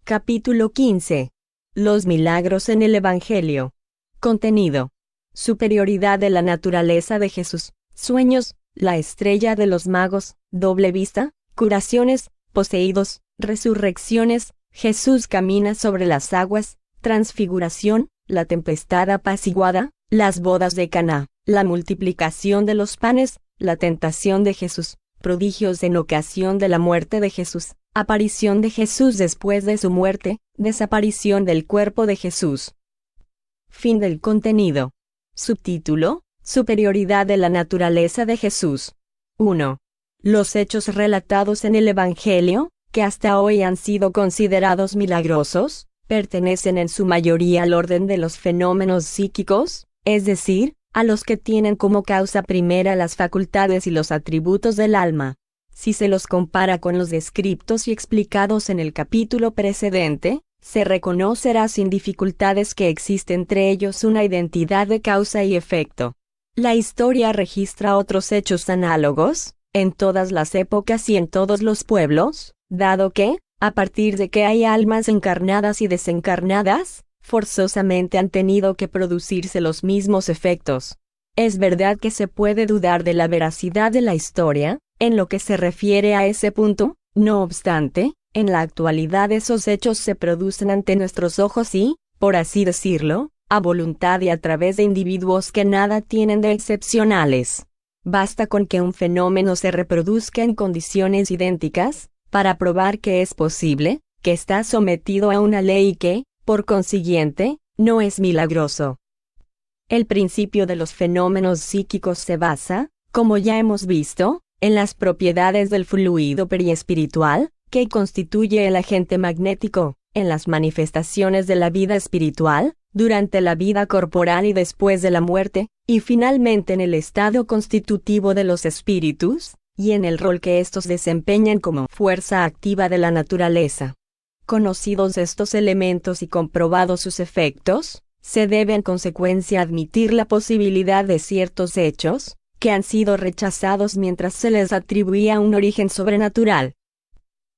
Capítulo 15. Los milagros en el Evangelio. Contenido. Superioridad de la naturaleza de Jesús. Sueños, la estrella de los magos, doble vista, curaciones, poseídos, resurrecciones, Jesús camina sobre las aguas, transfiguración, la tempestad apaciguada, las bodas de Caná, la multiplicación de los panes, la tentación de Jesús, prodigios en ocasión de la muerte de Jesús, aparición de Jesús después de su muerte, desaparición del cuerpo de Jesús. Fin del contenido. Subtítulo: Superioridad de la naturaleza de Jesús. 1. Los hechos relatados en el Evangelio, que hasta hoy han sido considerados milagrosos, pertenecen en su mayoría al orden de los fenómenos psíquicos, es decir, a los que tienen como causa primera las facultades y los atributos del alma. Si se los compara con los descritos y explicados en el capítulo precedente, se reconocerá sin dificultades que existe entre ellos una identidad de causa y efecto. La historia registra otros hechos análogos, en todas las épocas y en todos los pueblos, dado que, a partir de que hay almas encarnadas y desencarnadas, forzosamente han tenido que producirse los mismos efectos. Es verdad que se puede dudar de la veracidad de la historia, en lo que se refiere a ese punto, no obstante, en la actualidad esos hechos se producen ante nuestros ojos y, por así decirlo, a voluntad y a través de individuos que nada tienen de excepcionales. Basta con que un fenómeno se reproduzca en condiciones idénticas, para probar que es posible, que está sometido a una ley y que, por consiguiente, no es milagroso. El principio de los fenómenos psíquicos se basa, como ya hemos visto, en las propiedades del fluido periespiritual, que constituye el agente magnético, en las manifestaciones de la vida espiritual, durante la vida corporal y después de la muerte, y finalmente en el estado constitutivo de los espíritus, y en el rol que estos desempeñan como fuerza activa de la naturaleza. Conocidos estos elementos y comprobados sus efectos, se debe en consecuencia admitir la posibilidad de ciertos hechos, que han sido rechazados mientras se les atribuía un origen sobrenatural.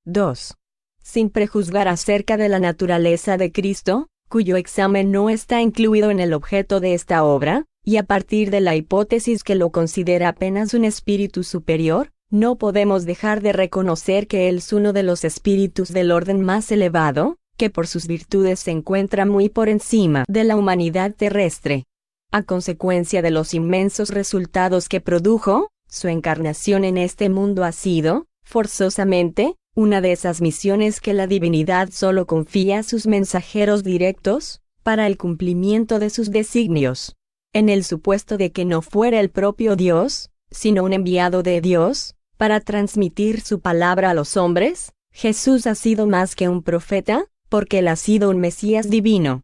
2. Sin prejuzgar acerca de la naturaleza de Cristo, cuyo examen no está incluido en el objeto de esta obra, y a partir de la hipótesis que lo considera apenas un espíritu superior, no podemos dejar de reconocer que él es uno de los espíritus del orden más elevado, que por sus virtudes se encuentra muy por encima de la humanidad terrestre. A consecuencia de los inmensos resultados que produjo, su encarnación en este mundo ha sido, forzosamente, una de esas misiones que la divinidad solo confía a sus mensajeros directos, para el cumplimiento de sus designios. En el supuesto de que no fuera el propio Dios, sino un enviado de Dios, para transmitir su palabra a los hombres, Jesús ha sido más que un profeta, porque él ha sido un Mesías divino.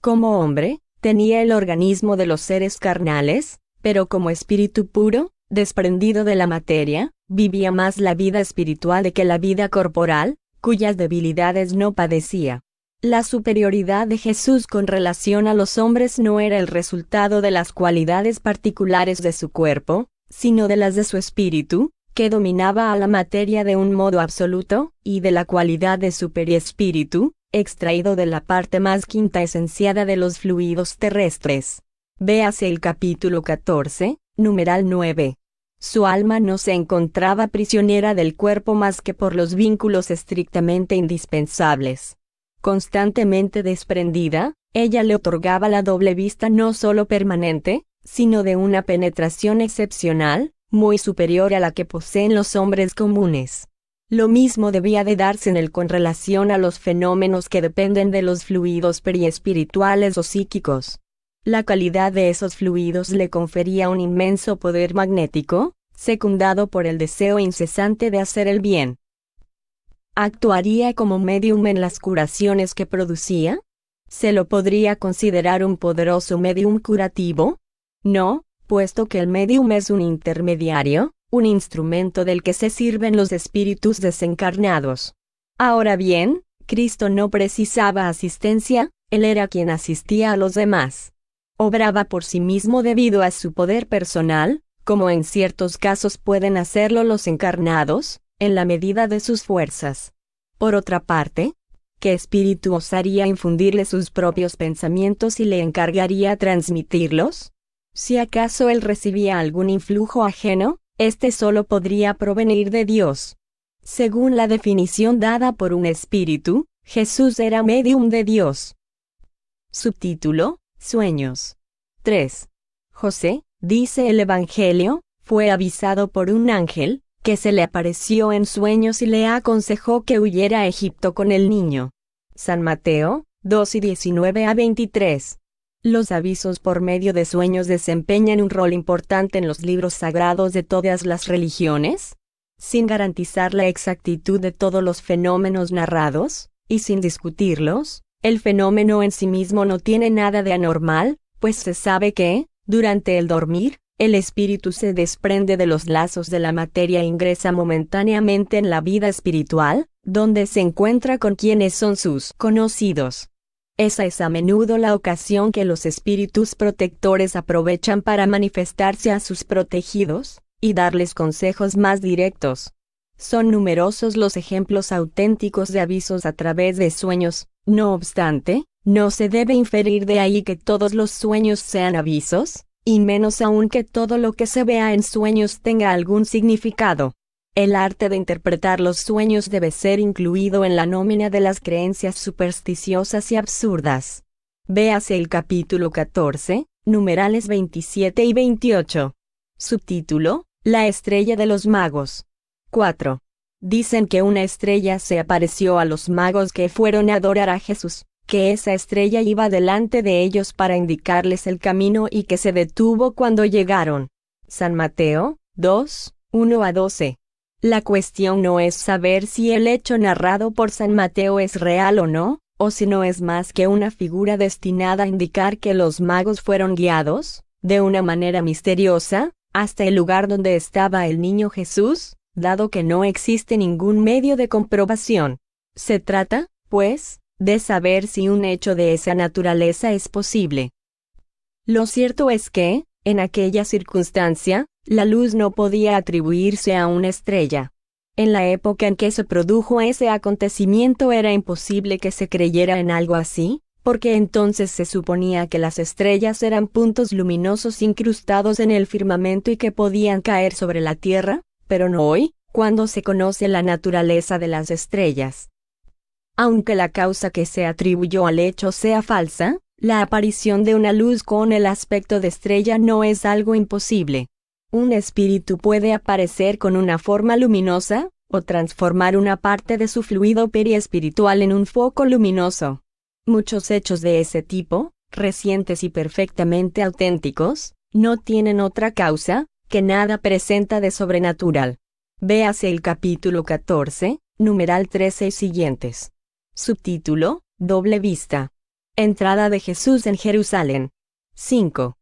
Como hombre, tenía el organismo de los seres carnales, pero como espíritu puro, desprendido de la materia, vivía más la vida espiritual de que la vida corporal, cuyas debilidades no padecía. La superioridad de Jesús con relación a los hombres no era el resultado de las cualidades particulares de su cuerpo, sino de las de su espíritu, que dominaba a la materia de un modo absoluto, y de la cualidad de su periespíritu, extraído de la parte más quinta esenciada de los fluidos terrestres. Véase el capítulo 14, numeral 9. Su alma no se encontraba prisionera del cuerpo más que por los vínculos estrictamente indispensables. Constantemente desprendida, ella le otorgaba la doble vista no solo permanente, sino de una penetración excepcional, muy superior a la que poseen los hombres comunes. Lo mismo debía de darse en él con relación a los fenómenos que dependen de los fluidos periespirituales o psíquicos. La calidad de esos fluidos le confería un inmenso poder magnético, secundado por el deseo incesante de hacer el bien. ¿Actuaría como médium en las curaciones que producía? ¿Se lo podría considerar un poderoso médium curativo? No, puesto que el médium es un intermediario, un instrumento del que se sirven los espíritus desencarnados. Ahora bien, Cristo no precisaba asistencia, él era quien asistía a los demás. Obraba por sí mismo debido a su poder personal, como en ciertos casos pueden hacerlo los encarnados, en la medida de sus fuerzas. Por otra parte, ¿qué espíritu osaría infundirle sus propios pensamientos y le encargaría transmitirlos? Si acaso él recibía algún influjo ajeno, este solo podría provenir de Dios. Según la definición dada por un espíritu, Jesús era medium de Dios. Subtítulo: Sueños. 3. José, dice el Evangelio, fue avisado por un ángel, que se le apareció en sueños y le aconsejó que huyera a Egipto con el niño. San Mateo, 2 y 19 a 23. Los avisos por medio de sueños desempeñan un rol importante en los libros sagrados de todas las religiones. Sin garantizar la exactitud de todos los fenómenos narrados, y sin discutirlos, el fenómeno en sí mismo no tiene nada de anormal, pues se sabe que, durante el dormir, el espíritu se desprende de los lazos de la materia e ingresa momentáneamente en la vida espiritual, donde se encuentra con quienes son sus conocidos. Esa es a menudo la ocasión que los espíritus protectores aprovechan para manifestarse a sus protegidos, y darles consejos más directos. Son numerosos los ejemplos auténticos de avisos a través de sueños. No obstante, no se debe inferir de ahí que todos los sueños sean avisos, y menos aún que todo lo que se vea en sueños tenga algún significado. El arte de interpretar los sueños debe ser incluido en la nómina de las creencias supersticiosas y absurdas. Véase el capítulo 14, numerales 27 y 28. Subtítulo: La estrella de los magos. 4. Dicen que una estrella se apareció a los magos que fueron a adorar a Jesús, que esa estrella iba delante de ellos para indicarles el camino y que se detuvo cuando llegaron. San Mateo, 2, 1 a 12. La cuestión no es saber si el hecho narrado por San Mateo es real o no, o si no es más que una figura destinada a indicar que los magos fueron guiados, de una manera misteriosa, hasta el lugar donde estaba el niño Jesús, dado que no existe ningún medio de comprobación. Se trata, pues, de saber si un hecho de esa naturaleza es posible. Lo cierto es que, en aquella circunstancia, la luz no podía atribuirse a una estrella. En la época en que se produjo ese acontecimiento era imposible que se creyera en algo así, porque entonces se suponía que las estrellas eran puntos luminosos incrustados en el firmamento y que podían caer sobre la tierra, pero no hoy, cuando se conoce la naturaleza de las estrellas. Aunque la causa que se atribuyó al hecho sea falsa, la aparición de una luz con el aspecto de estrella no es algo imposible. Un espíritu puede aparecer con una forma luminosa, o transformar una parte de su fluido periespiritual en un foco luminoso. Muchos hechos de ese tipo, recientes y perfectamente auténticos, no tienen otra causa, que nada presenta de sobrenatural. Véase el capítulo 14, numeral 13 y siguientes. Subtítulo: Doble vista. Entrada de Jesús en Jerusalén. 5.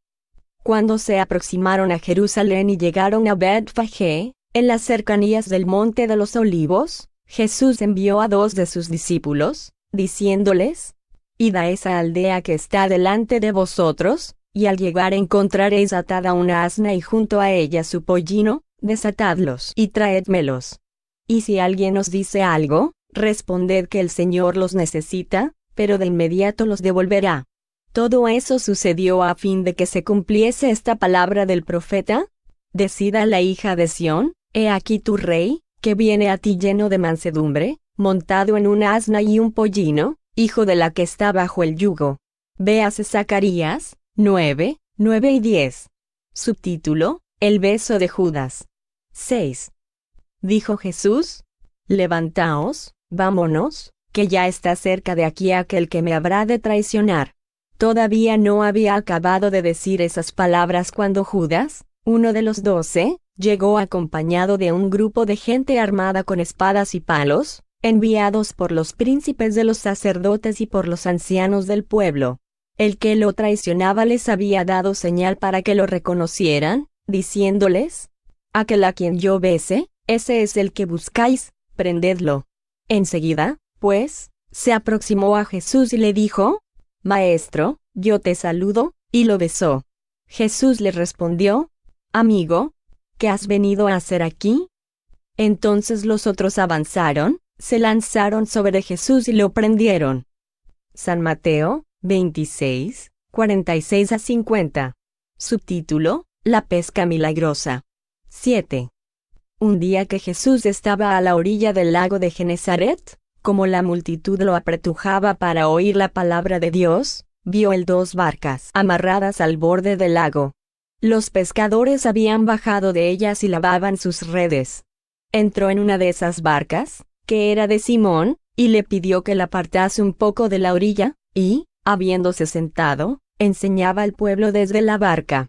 Cuando se aproximaron a Jerusalén y llegaron a Betfagé, en las cercanías del Monte de los Olivos, Jesús envió a 2 de sus discípulos, diciéndoles: Id a esa aldea que está delante de vosotros, y al llegar encontraréis atada una asna y junto a ella su pollino, desatadlos y traédmelos. Y si alguien os dice algo, responded que el Señor los necesita, pero de inmediato los devolverá. Todo eso sucedió a fin de que se cumpliese esta palabra del profeta: Decida la hija de Sión, he aquí tu rey, que viene a ti lleno de mansedumbre, montado en una asna y un pollino, hijo de la que está bajo el yugo. Véase Zacarías 9, 9 y 10. Subtítulo: El beso de Judas. 6. Dijo Jesús: Levantaos, vámonos, que ya está cerca de aquí aquel que me habrá de traicionar. Todavía no había acabado de decir esas palabras cuando Judas, uno de los 12, llegó acompañado de un grupo de gente armada con espadas y palos, enviados por los príncipes de los sacerdotes y por los ancianos del pueblo. El que lo traicionaba les había dado señal para que lo reconocieran, diciéndoles: Aquel a quien yo bese, ese es el que buscáis, prendedlo. Enseguida, pues, se aproximó a Jesús y le dijo: Maestro, yo te saludo, y lo besó. Jesús le respondió: Amigo, ¿qué has venido a hacer aquí? Entonces los otros avanzaron, se lanzaron sobre Jesús y lo prendieron. San Mateo 26, 46 a 50. Subtítulo: La pesca milagrosa. 7. Un día que Jesús estaba a la orilla del lago de Genesaret, como la multitud lo apretujaba para oír la palabra de Dios, vio él 2 barcas amarradas al borde del lago. Los pescadores habían bajado de ellas y lavaban sus redes. Entró en una de esas barcas, que era de Simón, y le pidió que la apartase un poco de la orilla, y, habiéndose sentado, enseñaba al pueblo desde la barca.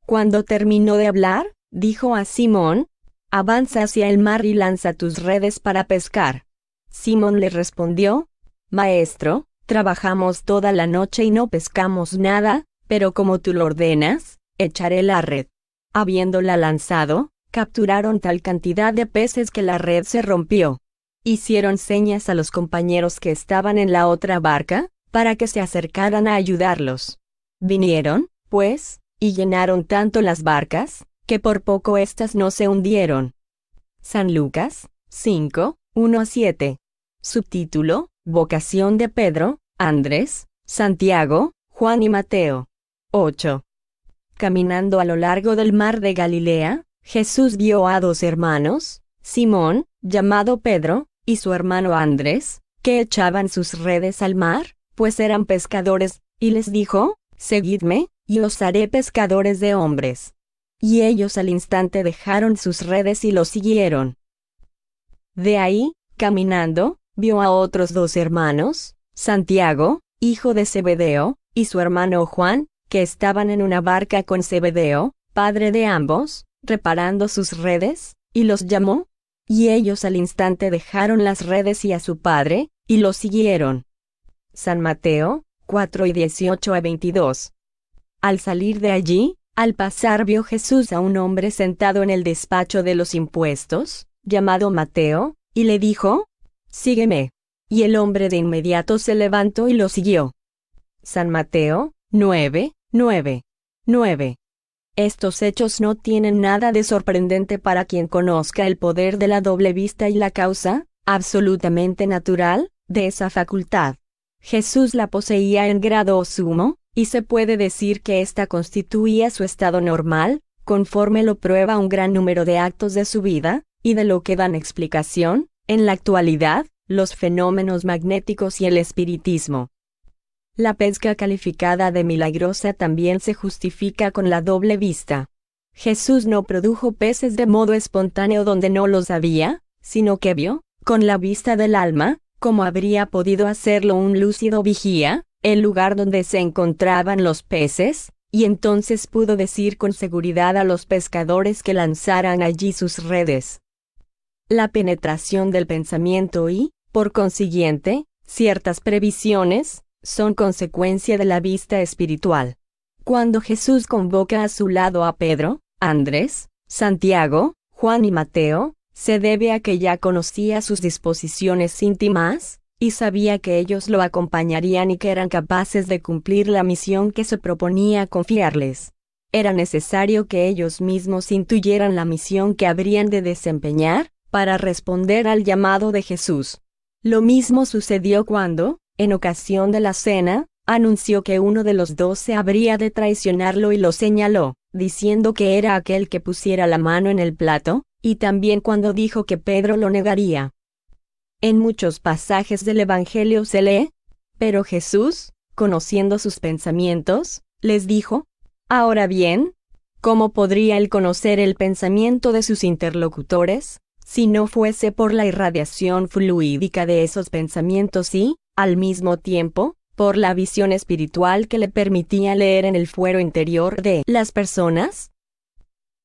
Cuando terminó de hablar, dijo a Simón: «Avanza hacia el mar y lanza tus redes para pescar». Simón le respondió: «Maestro, trabajamos toda la noche y no pescamos nada, pero como tú lo ordenas, echaré la red». Habiéndola lanzado, capturaron tal cantidad de peces que la red se rompió. Hicieron señas a los compañeros que estaban en la otra barca, para que se acercaran a ayudarlos. Vinieron, pues, y llenaron tanto las barcas, que por poco éstas no se hundieron. San Lucas 5, 1 a 7. Subtítulo: Vocación de Pedro, Andrés, Santiago, Juan y Mateo. 8. Caminando a lo largo del mar de Galilea, Jesús vio a 2 hermanos, Simón, llamado Pedro, y su hermano Andrés, que echaban sus redes al mar, pues eran pescadores, y les dijo: «Seguidme, y os haré pescadores de hombres». Y ellos al instante dejaron sus redes y lo siguieron. De ahí, caminando, vio a otros 2 hermanos, Santiago, hijo de Zebedeo, y su hermano Juan, que estaban en una barca con Zebedeo, padre de ambos, reparando sus redes, y los llamó. Y ellos al instante dejaron las redes y a su padre, y lo siguieron. San Mateo 4 y 18 a 22. Al salir de allí, al pasar vio Jesús a un hombre sentado en el despacho de los impuestos, llamado Mateo, y le dijo: «Sígueme». Y el hombre de inmediato se levantó y lo siguió. San Mateo 9, 9. 9. Estos hechos no tienen nada de sorprendente para quien conozca el poder de la doble vista y la causa, absolutamente natural, de esa facultad. Jesús la poseía en grado sumo, y se puede decir que ésta constituía su estado normal, conforme lo prueba un gran número de actos de su vida, y de lo que dan explicación, en la actualidad, los fenómenos magnéticos y el espiritismo. La pesca calificada de milagrosa también se justifica con la doble vista. Jesús no produjo peces de modo espontáneo donde no los había, sino que vio, con la vista del alma, como habría podido hacerlo un lúcido vigía, el lugar donde se encontraban los peces, y entonces pudo decir con seguridad a los pescadores que lanzaran allí sus redes. La penetración del pensamiento y, por consiguiente, ciertas previsiones, son consecuencia de la vista espiritual. Cuando Jesús convoca a su lado a Pedro, Andrés, Santiago, Juan y Mateo, se debe a que ya conocía sus disposiciones íntimas, y sabía que ellos lo acompañarían y que eran capaces de cumplir la misión que se proponía confiarles. Era necesario que ellos mismos intuyeran la misión que habrían de desempeñar, para responder al llamado de Jesús. Lo mismo sucedió cuando, en ocasión de la cena, anunció que uno de los 12 habría de traicionarlo y lo señaló, diciendo que era aquel que pusiera la mano en el plato, y también cuando dijo que Pedro lo negaría. En muchos pasajes del Evangelio se lee: «Pero Jesús, conociendo sus pensamientos, les dijo». Ahora bien, ¿cómo podría él conocer el pensamiento de sus interlocutores, si no fuese por la irradiación fluídica de esos pensamientos y, al mismo tiempo, por la visión espiritual que le permitía leer en el fuero interior de las personas?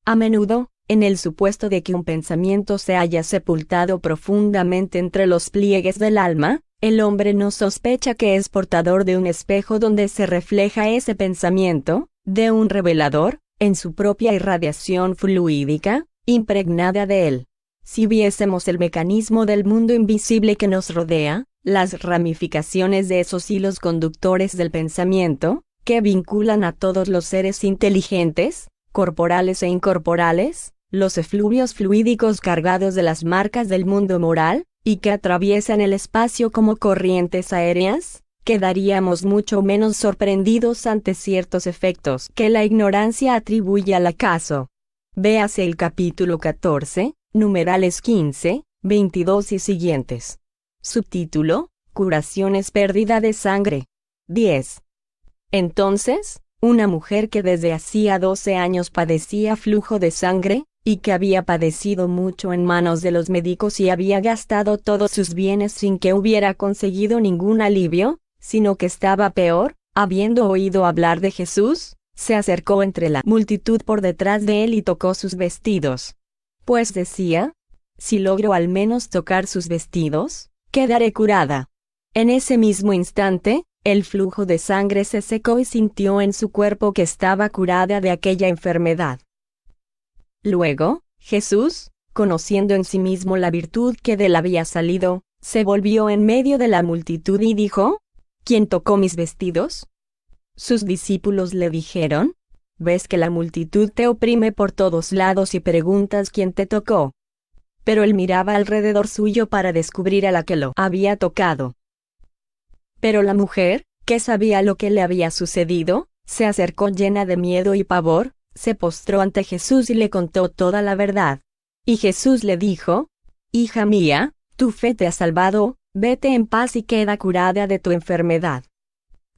A menudo, en el supuesto de que un pensamiento se haya sepultado profundamente entre los pliegues del alma, el hombre no sospecha que es portador de un espejo donde se refleja ese pensamiento, de un revelador, en su propia irradiación fluídica, impregnada de él. Si viésemos el mecanismo del mundo invisible que nos rodea, las ramificaciones de esos hilos conductores del pensamiento, que vinculan a todos los seres inteligentes, corporales e incorporales, los efluvios fluídicos cargados de las marcas del mundo moral, y que atraviesan el espacio como corrientes aéreas, quedaríamos mucho menos sorprendidos ante ciertos efectos que la ignorancia atribuye al acaso. Véase el capítulo 14, numerales 15, 22 y siguientes. Subtítulo: Curación es pérdida de sangre. 10. Entonces, una mujer que desde hacía 12 años padecía flujo de sangre, y que había padecido mucho en manos de los médicos y había gastado todos sus bienes sin que hubiera conseguido ningún alivio, sino que estaba peor, habiendo oído hablar de Jesús, se acercó entre la multitud por detrás de él y tocó sus vestidos. Pues decía: si logro al menos tocar sus vestidos, quedaré curada. En ese mismo instante, el flujo de sangre se secó y sintió en su cuerpo que estaba curada de aquella enfermedad. Luego, Jesús, conociendo en sí mismo la virtud que de él había salido, se volvió en medio de la multitud y dijo: ¿Quién tocó mis vestidos? Sus discípulos le dijeron: ¿Ves que la multitud te oprime por todos lados y preguntas quién te tocó? Pero él miraba alrededor suyo para descubrir a la que lo había tocado. Pero la mujer, que sabía lo que le había sucedido, se acercó llena de miedo y pavor, se postró ante Jesús y le contó toda la verdad. Y Jesús le dijo: Hija mía, tu fe te ha salvado, vete en paz y queda curada de tu enfermedad.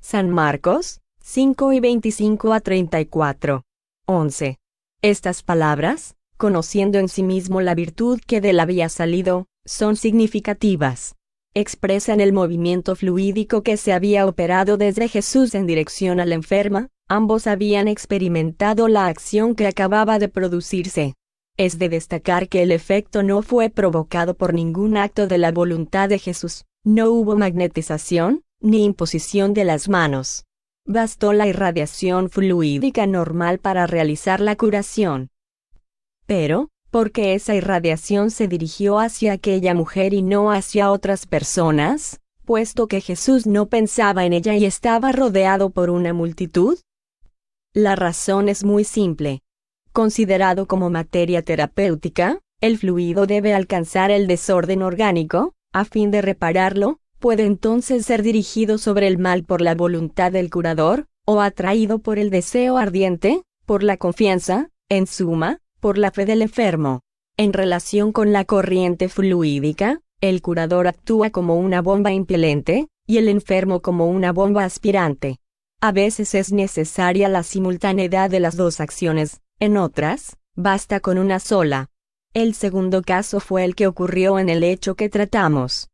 San Marcos, 5 y 25 a 34. 11. Estas palabras, conociendo en sí mismo la virtud que de él había salido, son significativas. Expresan el movimiento fluídico que se había operado desde Jesús en dirección a la enferma. Ambos habían experimentado la acción que acababa de producirse. Es de destacar que el efecto no fue provocado por ningún acto de la voluntad de Jesús. No hubo magnetización, ni imposición de las manos. Bastó la irradiación fluídica normal para realizar la curación. Pero, ¿por qué esa irradiación se dirigió hacia aquella mujer y no hacia otras personas, puesto que Jesús no pensaba en ella y estaba rodeado por una multitud? La razón es muy simple. Considerado como materia terapéutica, el fluido debe alcanzar el desorden orgánico. A fin de repararlo, puede entonces ser dirigido sobre el mal por la voluntad del curador, o atraído por el deseo ardiente, por la confianza, en suma, por la fe del enfermo. En relación con la corriente fluídica, el curador actúa como una bomba impelente, y el enfermo como una bomba aspirante. A veces es necesaria la simultaneidad de las dos acciones, en otras, basta con una sola. El segundo caso fue el que ocurrió en el hecho que tratamos.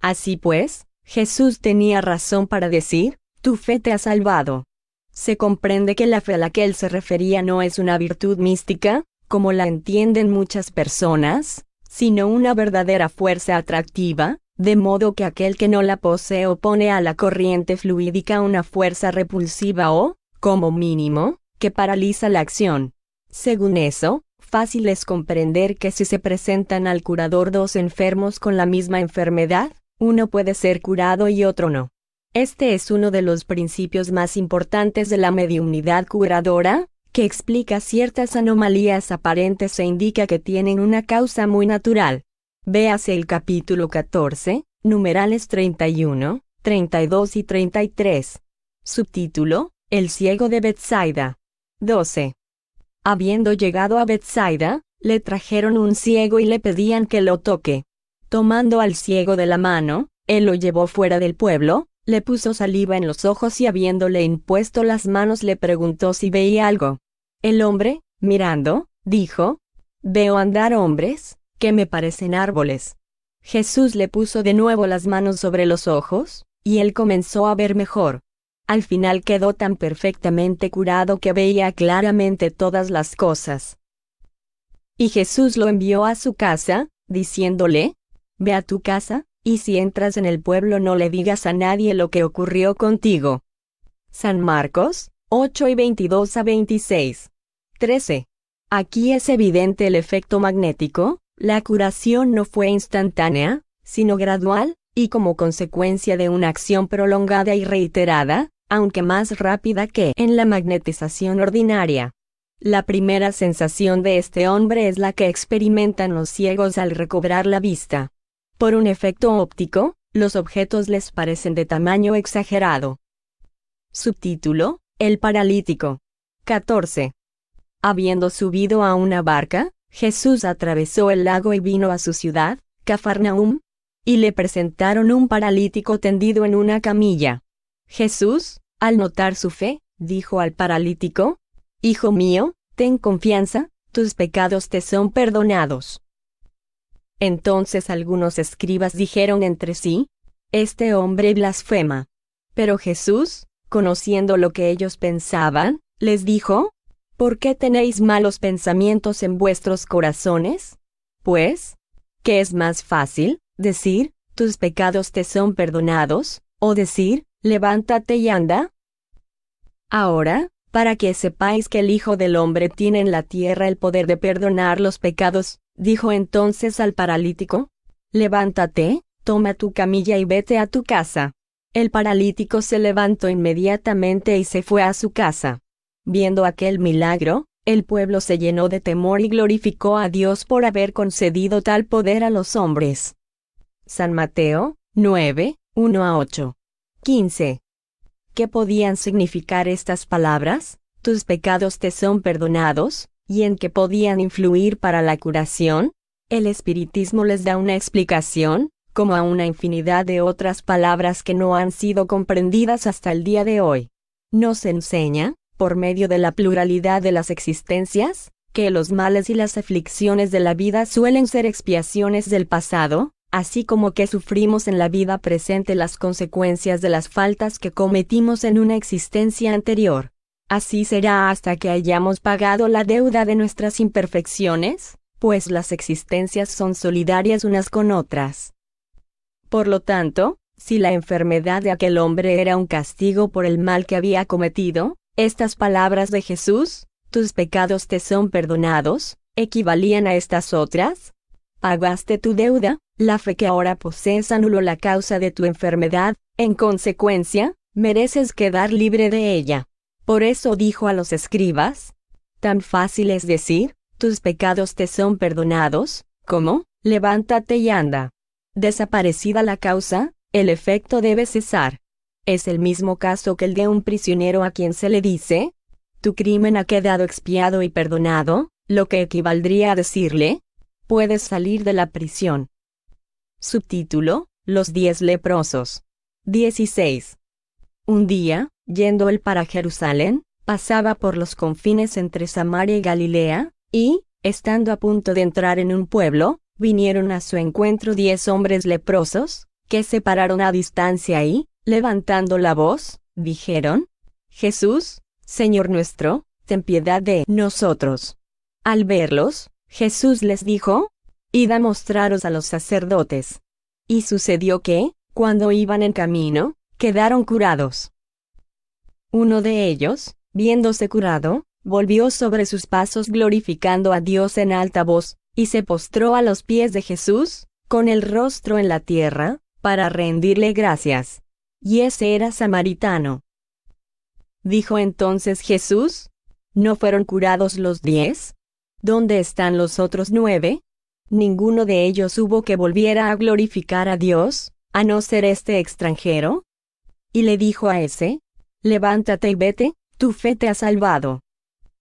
Así pues, Jesús tenía razón para decir: tu fe te ha salvado. Se comprende que la fe a la que él se refería no es una virtud mística, como la entienden muchas personas, sino una verdadera fuerza atractiva, de modo que aquel que no la posee opone a la corriente fluídica una fuerza repulsiva o, como mínimo, que paraliza la acción. Según eso, fácil es comprender que si se presentan al curador dos enfermos con la misma enfermedad, uno puede ser curado y otro no. Este es uno de los principios más importantes de la mediumnidad curadora, que explica ciertas anomalías aparentes e indica que tienen una causa muy natural. Véase el capítulo 14, numerales 31, 32 y 33. Subtítulo: El ciego de Betsaida. 12. Habiendo llegado a Betsaida, le trajeron un ciego y le pedían que lo toque. Tomando al ciego de la mano, él lo llevó fuera del pueblo, le puso saliva en los ojos y habiéndole impuesto las manos le preguntó si veía algo. El hombre, mirando, dijo: Veo andar hombres, que me parecen árboles. Jesús le puso de nuevo las manos sobre los ojos, y él comenzó a ver mejor. Al final quedó tan perfectamente curado que veía claramente todas las cosas. Y Jesús lo envió a su casa, diciéndole: Ve a tu casa, y si entras en el pueblo no le digas a nadie lo que ocurrió contigo. San Marcos, 8 y 22 a 26. 13. Aquí es evidente el efecto magnético. La curación no fue instantánea, sino gradual, y como consecuencia de una acción prolongada y reiterada, aunque más rápida que en la magnetización ordinaria. La primera sensación de este hombre es la que experimentan los ciegos al recobrar la vista. Por un efecto óptico, los objetos les parecen de tamaño exagerado. Subtítulo: El paralítico. 14. Habiendo subido a una barca, Jesús atravesó el lago y vino a su ciudad, Cafarnaúm, y le presentaron un paralítico tendido en una camilla. Jesús, al notar su fe, dijo al paralítico: Hijo mío, ten confianza, tus pecados te son perdonados. Entonces algunos escribas dijeron entre sí: Este hombre blasfema. Pero Jesús, conociendo lo que ellos pensaban, les dijo: ¿Por qué tenéis malos pensamientos en vuestros corazones? Pues, ¿qué es más fácil, decir, tus pecados te son perdonados, o decir, levántate y anda? Ahora, para que sepáis que el Hijo del Hombre tiene en la tierra el poder de perdonar los pecados, dijo entonces al paralítico: Levántate, toma tu camilla y vete a tu casa. El paralítico se levantó inmediatamente y se fue a su casa. Viendo aquel milagro, el pueblo se llenó de temor y glorificó a Dios por haber concedido tal poder a los hombres. San Mateo 9, 1-8. 15. ¿Qué podían significar estas palabras? Tus pecados te son perdonados, y en qué podían influir para la curación. El espiritismo les da una explicación, como a una infinidad de otras palabras que no han sido comprendidas hasta el día de hoy. Nos enseña, por medio de la pluralidad de las existencias, que los males y las aflicciones de la vida suelen ser expiaciones del pasado, así como que sufrimos en la vida presente las consecuencias de las faltas que cometimos en una existencia anterior. Así será hasta que hayamos pagado la deuda de nuestras imperfecciones, pues las existencias son solidarias unas con otras. Por lo tanto, si la enfermedad de aquel hombre era un castigo por el mal que había cometido, estas palabras de Jesús, tus pecados te son perdonados, equivalían a estas otras: pagaste tu deuda, la fe que ahora posees anuló la causa de tu enfermedad, en consecuencia, mereces quedar libre de ella. Por eso dijo a los escribas: tan fácil es decir, tus pecados te son perdonados, como, levántate y anda. Desaparecida la causa, el efecto debe cesar. Es el mismo caso que el de un prisionero a quien se le dice: tu crimen ha quedado expiado y perdonado, lo que equivaldría a decirle: puedes salir de la prisión. Subtítulo: Los 10 leprosos. 16. Un día, yendo él para Jerusalén, pasaba por los confines entre Samaria y Galilea, y, estando a punto de entrar en un pueblo, vinieron a su encuentro 10 hombres leprosos, que se pararon a distancia y, levantando la voz, dijeron: Jesús, Señor nuestro, ten piedad de nosotros. Al verlos, Jesús les dijo: id a mostraros a los sacerdotes. Y sucedió que, cuando iban en camino, quedaron curados. Uno de ellos, viéndose curado, volvió sobre sus pasos glorificando a Dios en alta voz, y se postró a los pies de Jesús, con el rostro en la tierra, para rendirle gracias. Y ese era samaritano. Dijo entonces Jesús: ¿no fueron curados los 10? ¿Dónde están los otros 9? ¿Ninguno de ellos hubo que volviera a glorificar a Dios, a no ser este extranjero? Y le dijo a ese: levántate y vete, tu fe te ha salvado.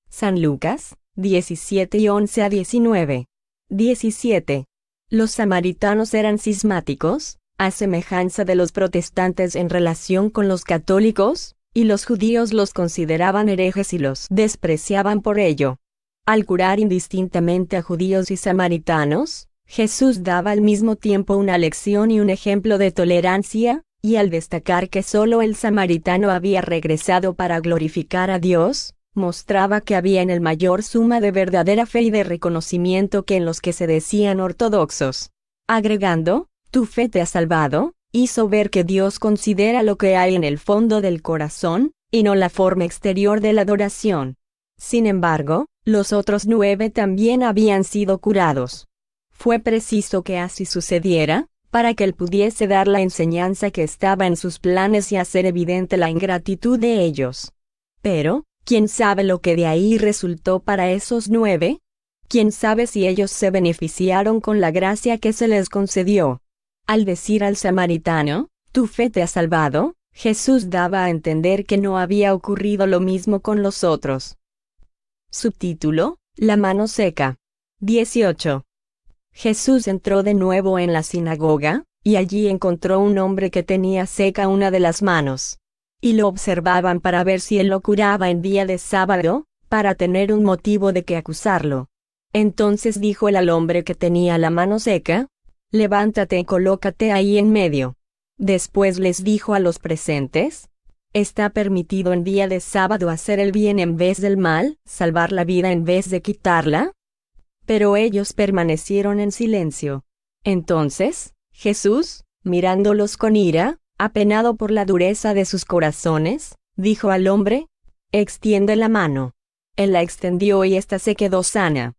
San Lucas 17 y 11-19. 17. Los samaritanos eran cismáticos, a semejanza de los protestantes en relación con los católicos, y los judíos los consideraban herejes y los despreciaban por ello. Al curar indistintamente a judíos y samaritanos, Jesús daba al mismo tiempo una lección y un ejemplo de tolerancia, y al destacar que solo el samaritano había regresado para glorificar a Dios, mostraba que había en él mayor suma de verdadera fe y de reconocimiento que en los que se decían ortodoxos. Agregando: tu fe te ha salvado, hizo ver que Dios considera lo que hay en el fondo del corazón, y no la forma exterior de la adoración. Sin embargo, los otros 9 también habían sido curados. Fue preciso que así sucediera, para que él pudiese dar la enseñanza que estaba en sus planes y hacer evidente la ingratitud de ellos. Pero, ¿quién sabe lo que de ahí resultó para esos 9? ¿Quién sabe si ellos se beneficiaron con la gracia que se les concedió? Al decir al samaritano, tu fe te ha salvado, Jesús daba a entender que no había ocurrido lo mismo con los otros. Subtítulo: La mano seca. 18. Jesús entró de nuevo en la sinagoga, y allí encontró un hombre que tenía seca una de las manos. Y lo observaban para ver si él lo curaba en día de sábado, para tener un motivo de que acusarlo. Entonces dijo él al hombre que tenía la mano seca: levántate y colócate ahí en medio. Después les dijo a los presentes: ¿está permitido en día de sábado hacer el bien en vez del mal, salvar la vida en vez de quitarla? Pero ellos permanecieron en silencio. Entonces, Jesús, mirándolos con ira, apenado por la dureza de sus corazones, dijo al hombre: extiende la mano. Él la extendió y ésta se quedó sana.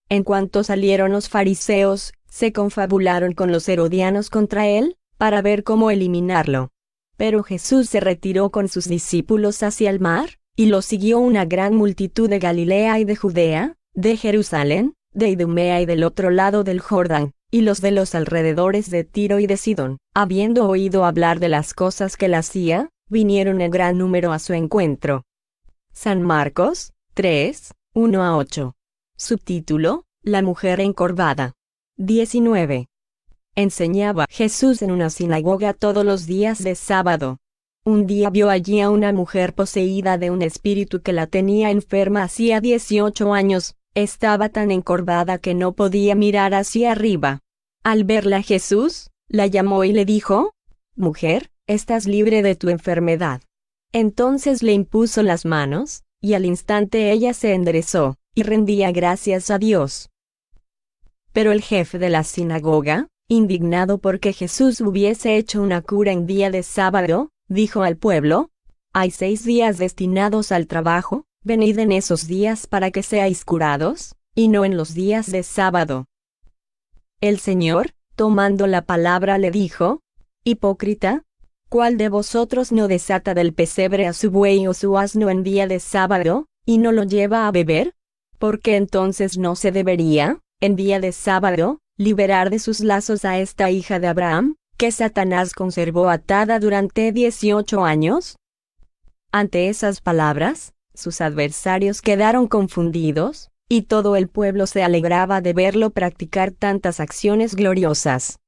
En cuanto salieron los fariseos, se confabularon con los herodianos contra él, para ver cómo eliminarlo. Pero Jesús se retiró con sus discípulos hacia el mar, y lo siguió una gran multitud de Galilea y de Judea, de Jerusalén, de Idumea y del otro lado del Jordán, y los de los alrededores de Tiro y de Sidón, habiendo oído hablar de las cosas que él hacía, vinieron en gran número a su encuentro. San Marcos 3, 1-8. Subtítulo: La mujer encorvada. 19. Enseñaba Jesús en una sinagoga todos los días de sábado. Un día vio allí a una mujer poseída de un espíritu que la tenía enferma hacía 18 años, estaba tan encorvada que no podía mirar hacia arriba. Al verla Jesús, la llamó y le dijo: mujer, estás libre de tu enfermedad. Entonces le impuso las manos, y al instante ella se enderezó, y rendía gracias a Dios. Pero el jefe de la sinagoga, indignado porque Jesús hubiese hecho una cura en día de sábado, dijo al pueblo: hay 6 días destinados al trabajo, venid en esos días para que seáis curados, y no en los días de sábado. El Señor, tomando la palabra, le dijo: hipócrita, ¿cuál de vosotros no desata del pesebre a su buey o su asno en día de sábado, y no lo lleva a beber? Porque entonces no se debería, en día de sábado, liberar de sus lazos a esta hija de Abraham, que Satanás conservó atada durante 18 años. Ante esas palabras, sus adversarios quedaron confundidos, y todo el pueblo se alegraba de verlo practicar tantas acciones gloriosas.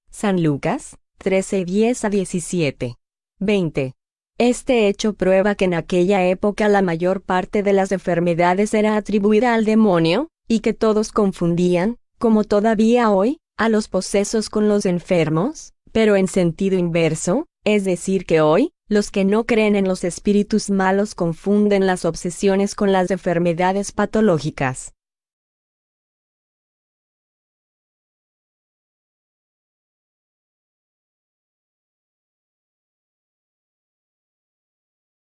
San Lucas 13, 10-17. 20. Este hecho prueba que en aquella época la mayor parte de las enfermedades era atribuida al demonio, y que todos confundían, como todavía hoy, a los posesos con los enfermos, pero en sentido inverso, es decir que hoy, los que no creen en los espíritus malos confunden las obsesiones con las enfermedades patológicas.